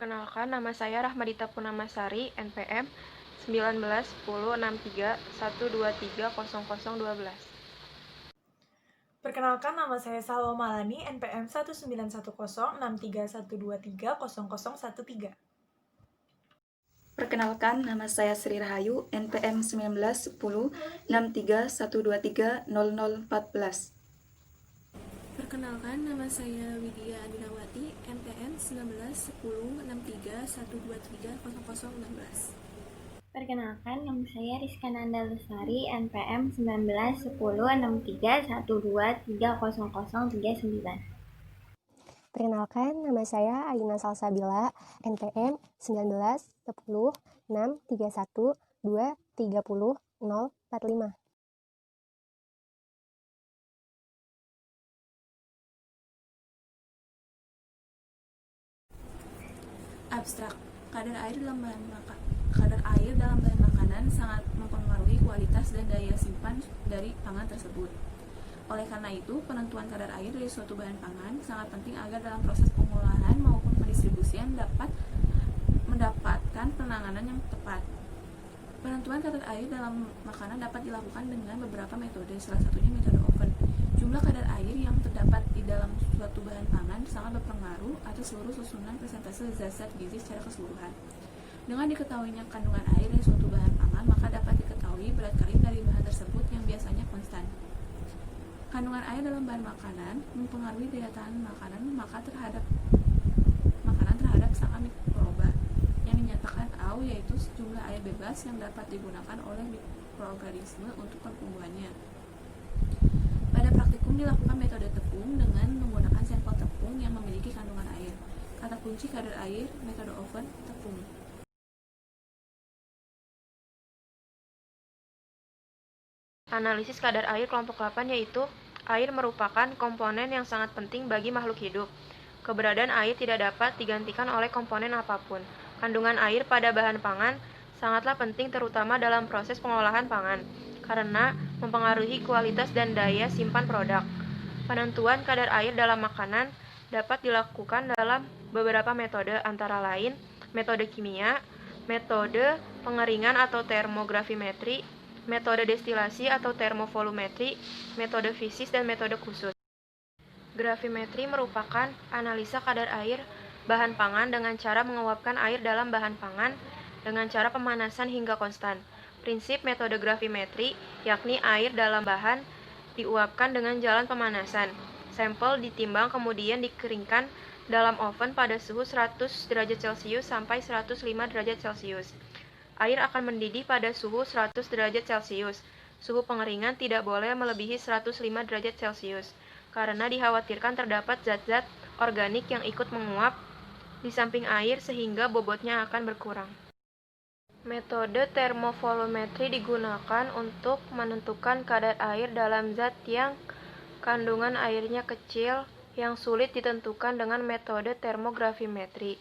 Perkenalkan, nama saya Rahmadita Purnamasari, NPM 19106312300012. Perkenalkan, nama saya Salwa Malani, NPM 19106312300013. Perkenalkan, nama saya Sri Rahayu, NPM 19106312300014. Perkenalkan, nama saya Widya Adinawati, NPM 191063123016. Perkenalkan, nama saya Rizka Nanda Lestari, NPM 19106312300039. Perkenalkan, nama saya Alina Salsabila, NPM 19106312300045. Abstrak. Kadar air dalam bahan makanan sangat mempengaruhi kualitas dan daya simpan dari pangan tersebut. Oleh karena itu, penentuan kadar air dari suatu bahan pangan sangat penting agar dalam proses pengolahan maupun pendistribusian dapat mendapatkan penanganan yang tepat. Penentuan kadar air dalam makanan dapat dilakukan dengan beberapa metode, salah satunya metode oven. Jumlah kadar air yang terdapat di dalam suatu bahan pangan sangat berpengaruh atas seluruh susunan persentase zat-zat gizi secara keseluruhan. Dengan diketahuinya kandungan air dari suatu bahan pangan, maka dapat diketahui berat karir dari bahan tersebut yang biasanya konstan. Kandungan air dalam bahan makanan mempengaruhi daya tahan makanan terhadap sang mikroba yang dinyatakan AU, yaitu jumlah air bebas yang dapat digunakan oleh mikroorganisme untuk pertumbuhannya. Pada praktikum dilakukan metode tepung dengan menggunakan sampel tepung yang memiliki kandungan air. Kata kunci kadar air, metode oven, tepung. Analisis kadar air kelompok 8 yaitu air merupakan komponen yang sangat penting bagi makhluk hidup. Keberadaan air tidak dapat digantikan oleh komponen apapun. Kandungan air pada bahan pangan sangatlah penting terutama dalam proses pengolahan pangan, karena mempengaruhi kualitas dan daya simpan produk. Penentuan kadar air dalam makanan dapat dilakukan dalam beberapa metode, antara lain metode kimia, metode pengeringan atau termografimetri, metode destilasi atau termovolumetri, metode fisis, dan metode khusus. Gravimetri merupakan analisa kadar air bahan pangan dengan cara menguapkan air dalam bahan pangan dengan cara pemanasan hingga konstan. Prinsip metode gravimetri yakni air dalam bahan diuapkan dengan jalan pemanasan. Sampel ditimbang kemudian dikeringkan dalam oven pada suhu 100 derajat Celcius sampai 105 derajat Celcius. Air akan mendidih pada suhu 100 derajat Celcius. Suhu pengeringan tidak boleh melebihi 105 derajat Celcius, karena dikhawatirkan terdapat zat-zat organik yang ikut menguap di samping air sehingga bobotnya akan berkurang. Metode termovolumetri digunakan untuk menentukan kadar air dalam zat yang kandungan airnya kecil yang sulit ditentukan dengan metode termografimetri.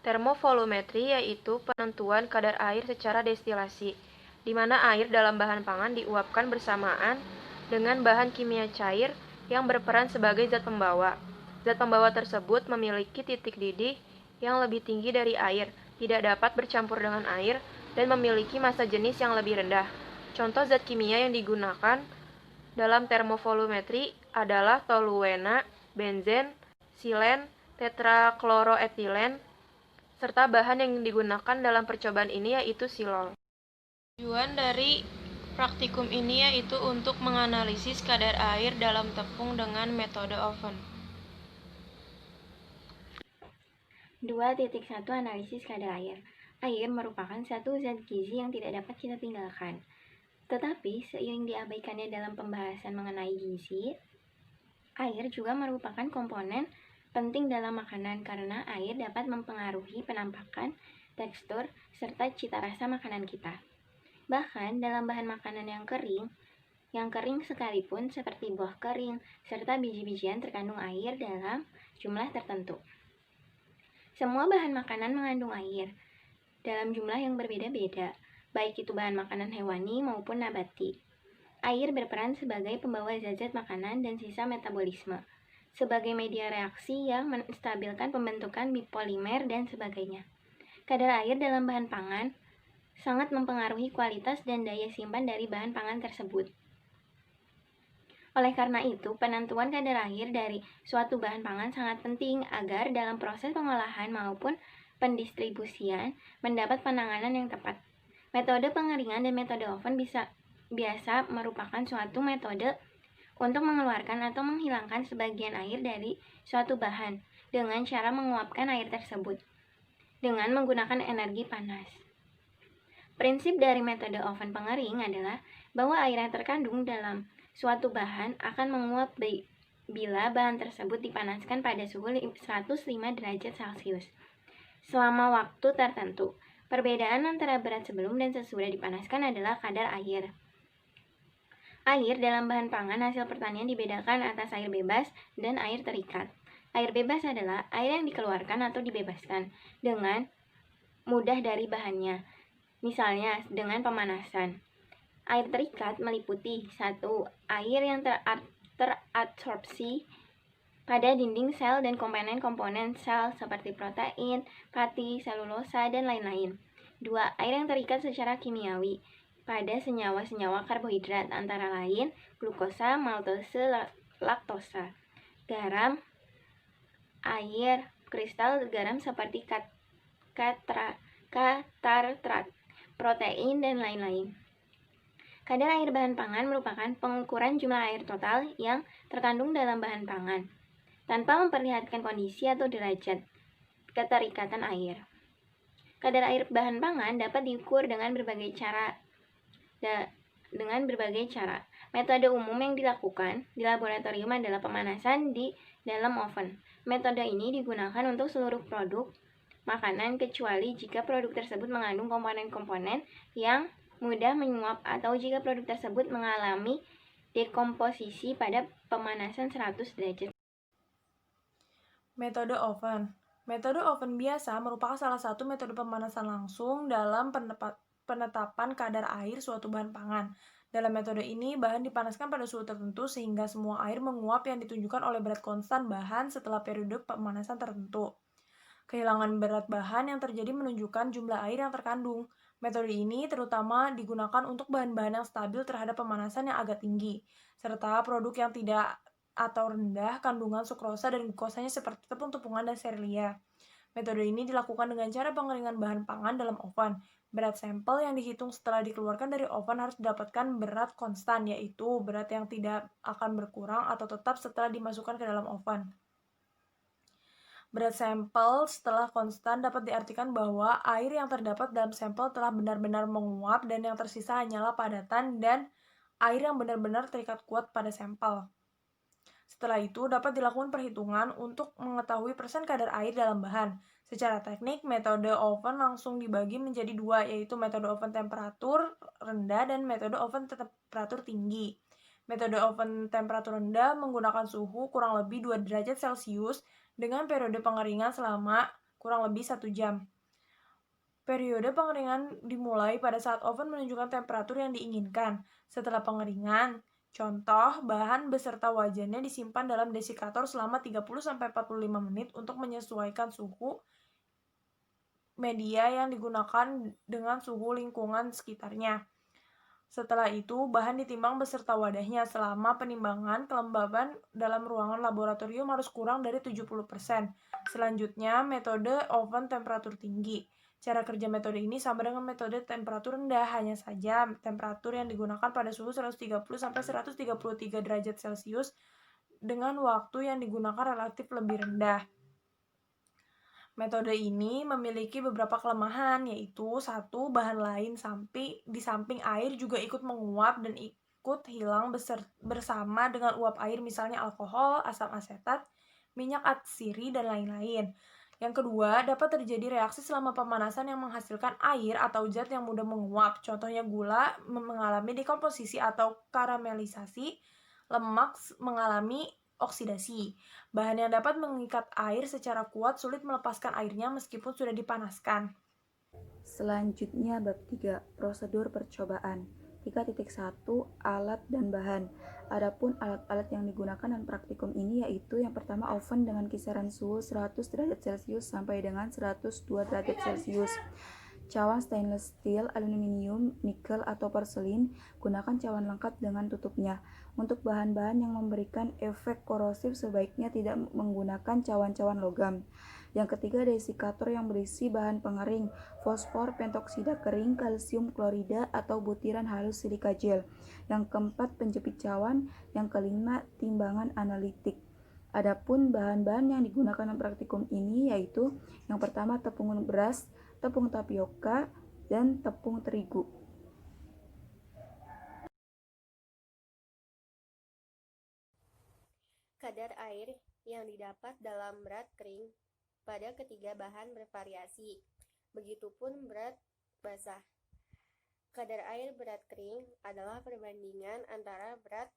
Termovolumetri yaitu penentuan kadar air secara destilasi, di mana air dalam bahan pangan diuapkan bersamaan dengan bahan kimia cair yang berperan sebagai zat pembawa. Zat pembawa tersebut memiliki titik didih yang lebih tinggi dari air, tidak dapat bercampur dengan air, dan memiliki massa jenis yang lebih rendah. Contoh zat kimia yang digunakan dalam termovolumetri adalah toluena, benzen, silen, tetrakloroetilen, serta bahan yang digunakan dalam percobaan ini yaitu silol. Tujuan dari praktikum ini yaitu untuk menganalisis kadar air dalam tepung dengan metode oven. 2.1 Analisis kadar air. Air merupakan satu zat gizi yang tidak dapat kita tinggalkan. Tetapi seiring diabaikannya dalam pembahasan mengenai gizi, air juga merupakan komponen penting dalam makanan karena air dapat mempengaruhi penampakan, tekstur, serta cita rasa makanan kita. Bahkan dalam bahan makanan yang kering sekalipun seperti buah kering, serta biji-bijian terkandung air dalam jumlah tertentu. Semua bahan makanan mengandung air dalam jumlah yang berbeda-beda, baik itu bahan makanan hewani maupun nabati. Air berperan sebagai pembawa zat-zat makanan dan sisa metabolisme. sebagai media reaksi yang menstabilkan pembentukan bipolimer dan sebagainya. Kadar air dalam bahan pangan sangat mempengaruhi kualitas dan daya simpan dari bahan pangan tersebut. Oleh karena itu, penentuan kadar air dari suatu bahan pangan sangat penting agar dalam proses pengolahan maupun pendistribusian mendapat penanganan yang tepat. Metode pengeringan dan metode oven biasa merupakan suatu metode untuk mengeluarkan atau menghilangkan sebagian air dari suatu bahan dengan cara menguapkan air tersebut dengan menggunakan energi panas. Prinsip dari metode oven pengering adalah bahwa air yang terkandung dalam suatu bahan akan menguap bila bahan tersebut dipanaskan pada suhu 105 derajat Celcius selama waktu tertentu. Perbedaan antara berat sebelum dan sesudah dipanaskan adalah kadar air. Air dalam bahan pangan hasil pertanian dibedakan atas air bebas dan air terikat. Air bebas adalah air yang dikeluarkan atau dibebaskan dengan mudah dari bahannya, misalnya dengan pemanasan. Air terikat meliputi 1. Air yang terabsorpsi pada dinding sel dan komponen-komponen sel seperti protein, pati, selulosa, dan lain-lain. 2. Air yang terikat secara kimiawi pada senyawa-senyawa karbohidrat antara lain glukosa, maltose, laktosa. Garam, air, kristal garam seperti tartrat, protein, dan lain-lain. Kadar air bahan pangan merupakan pengukuran jumlah air total yang terkandung dalam bahan pangan, tanpa memperlihatkan kondisi atau derajat keterikatan air. Kadar air bahan pangan dapat diukur dengan berbagai cara. Metode umum yang dilakukan di laboratorium adalah pemanasan di dalam oven. Metode ini digunakan untuk seluruh produk makanan kecuali jika produk tersebut mengandung komponen-komponen yang mudah menguap atau jika produk tersebut mengalami dekomposisi pada pemanasan 100 derajat. Metode oven. Metode oven biasa merupakan salah satu metode pemanasan langsung dalam penetapan kadar air suatu bahan pangan. Dalam metode ini, bahan dipanaskan pada suhu tertentu sehingga semua air menguap yang ditunjukkan oleh berat konstan bahan setelah periode pemanasan tertentu. Kehilangan berat bahan yang terjadi menunjukkan jumlah air yang terkandung. Metode ini terutama digunakan untuk bahan-bahan yang stabil terhadap pemanasan yang agak tinggi, serta produk yang tidak atau rendah kandungan sukrosa dan glukosanya seperti tepung-tepungan dan serealia. Metode ini dilakukan dengan cara pengeringan bahan pangan dalam oven. Berat sampel yang dihitung setelah dikeluarkan dari oven harus didapatkan berat konstan, yaitu berat yang tidak akan berkurang atau tetap setelah dimasukkan ke dalam oven. Berat sampel setelah konstan dapat diartikan bahwa air yang terdapat dalam sampel telah benar-benar menguap dan yang tersisa hanyalah padatan dan air yang benar-benar terikat kuat pada sampel. Setelah itu dapat dilakukan perhitungan untuk mengetahui persen kadar air dalam bahan. Secara teknik, metode oven langsung dibagi menjadi dua, yaitu metode oven temperatur rendah dan metode oven temperatur tinggi. Metode oven temperatur rendah menggunakan suhu kurang lebih 2 derajat Celcius dengan periode pengeringan selama kurang lebih 1 jam. Periode pengeringan dimulai pada saat oven menunjukkan temperatur yang diinginkan. Setelah pengeringan, contoh bahan beserta wajannya disimpan dalam desikator selama 30-45 menit untuk menyesuaikan suhu media yang digunakan dengan suhu lingkungan sekitarnya. Setelah itu, bahan ditimbang beserta wadahnya. Selama penimbangan, kelembaban dalam ruangan laboratorium harus kurang dari 70%. Selanjutnya, metode oven temperatur tinggi. Cara kerja metode ini sama dengan metode temperatur rendah, hanya saja temperatur yang digunakan pada suhu 130-133 derajat Celcius dengan waktu yang digunakan relatif lebih rendah. Metode ini memiliki beberapa kelemahan, yaitu 1. Bahan lain di samping air juga ikut menguap dan ikut hilang bersama dengan uap air, misalnya alkohol, asam asetat, minyak atsiri, dan lain-lain. Yang kedua, dapat terjadi reaksi selama pemanasan yang menghasilkan air atau zat yang mudah menguap. Contohnya gula mengalami dekomposisi atau karamelisasi, lemak mengalami oksidasi. Bahan yang dapat mengikat air secara kuat sulit melepaskan airnya meskipun sudah dipanaskan. Selanjutnya bab 3, prosedur percobaan. 3.1 Alat dan bahan. Adapun alat-alat yang digunakan dalam praktikum ini yaitu yang pertama oven dengan kisaran suhu 100 derajat Celcius sampai dengan 102 derajat Celcius. Cawan stainless steel, aluminium, nikel, atau porselin, gunakan cawan lengkap dengan tutupnya. Untuk bahan-bahan yang memberikan efek korosif sebaiknya tidak menggunakan cawan-cawan logam. Yang ketiga, desikator yang berisi bahan pengering, fosfor, pentoksida kering, kalsium klorida, atau butiran halus silika gel. Yang keempat, penjepit cawan. Yang kelima, timbangan analitik. Adapun bahan-bahan yang digunakan dalam praktikum ini yaitu yang pertama tepung beras, tepung tapioka, dan tepung terigu. Kadar air yang didapat dalam berat kering pada ketiga bahan bervariasi, begitupun berat basah. Kadar air berat kering adalah perbandingan antara berat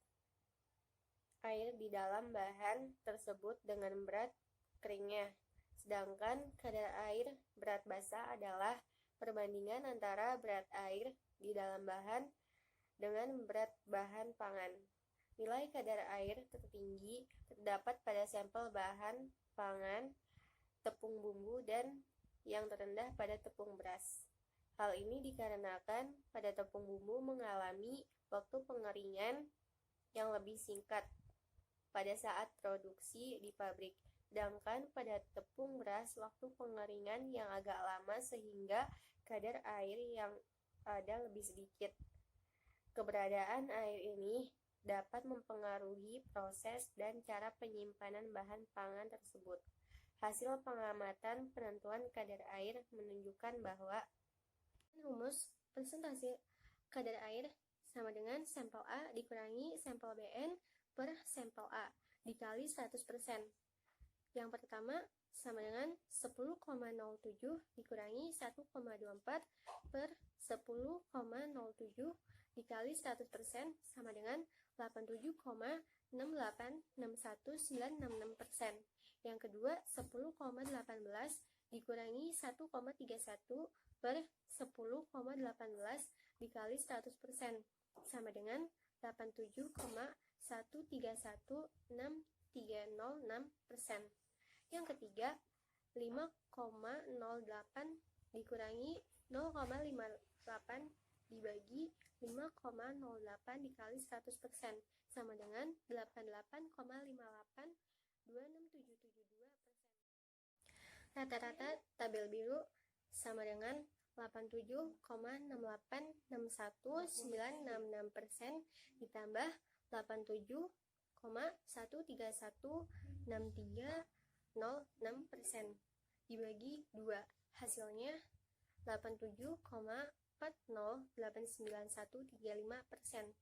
air di dalam bahan tersebut dengan berat keringnya. Sedangkan kadar air berat basah adalah perbandingan antara berat air di dalam bahan dengan berat bahan pangan. Nilai kadar air tertinggi terdapat pada sampel bahan pangan, tepung bumbu, dan yang terendah pada tepung beras. Hal ini dikarenakan pada tepung bumbu mengalami waktu pengeringan yang lebih singkat pada saat produksi di pabrik, sedangkan pada tepung beras waktu pengeringan yang agak lama sehingga kadar air yang ada lebih sedikit. Keberadaan air ini dapat mempengaruhi proses dan cara penyimpanan bahan pangan tersebut. Hasil pengamatan penentuan kadar air menunjukkan bahwa rumus persentase kadar air sama dengan sampel A dikurangi sampel BN per sampel A dikali 100%. Yang pertama sama dengan 10,07 dikurangi 1,24 per 10,07 dikali 100% sama dengan 87,6861966%. Yang kedua 10,18 dikurangi 1,31 per 10,18 dikali 100% sama dengan 87,1316306%. Yang ketiga 5,08 dikurangi 0,58 dibagi 5,08 dikali 100% sama dengan 88,582672%. Rata-rata tabel biru sama dengan 87,68619666% ditambah 87,1316306% dibagi 2, hasilnya 87,40899135%.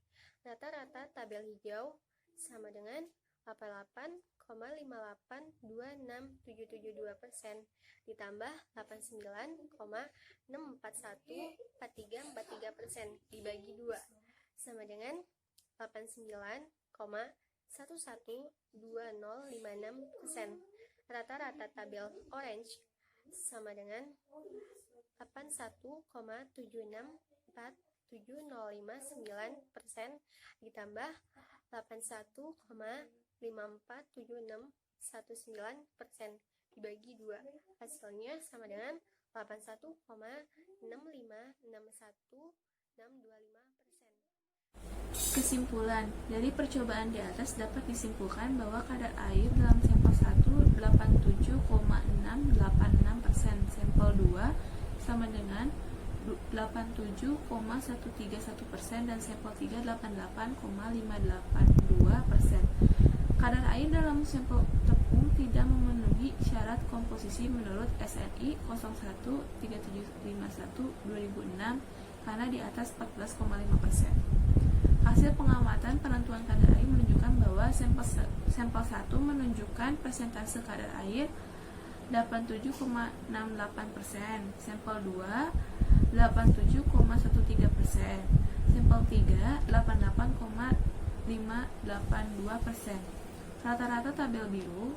Rata-rata tabel hijau sama dengan 88,582672% ditambah 89,6414343% dibagi 2 sama dengan 89,112056%. Rata-rata tabel orange sama dengan 81,76470559% ditambah 81,547619% dibagi 2, hasilnya sama dengan 81,656162,5%. Kesimpulan, dari percobaan di atas dapat disimpulkan bahwa kadar air dalam sampel 1 87,686%, sampel 2 sama dengan 87,131% dan sampel 3 88,582%. Kadar air dalam sampel tepung tidak memenuhi syarat komposisi menurut SNI 013751/2006 karena di atas 14,5%. Hasil pengamatan penentuan kadar air menunjukkan bahwa sampel 1 menunjukkan persentase kadar air 87,68%, sampel 2 87,13%, sampel 3 88,582%. Rata-rata tabel biru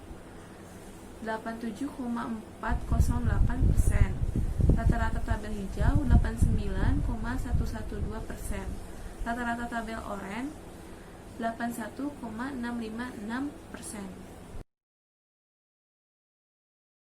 87,408%, rata-rata tabel hijau 89,112%, Rata-rata tabel oranye 81,656%.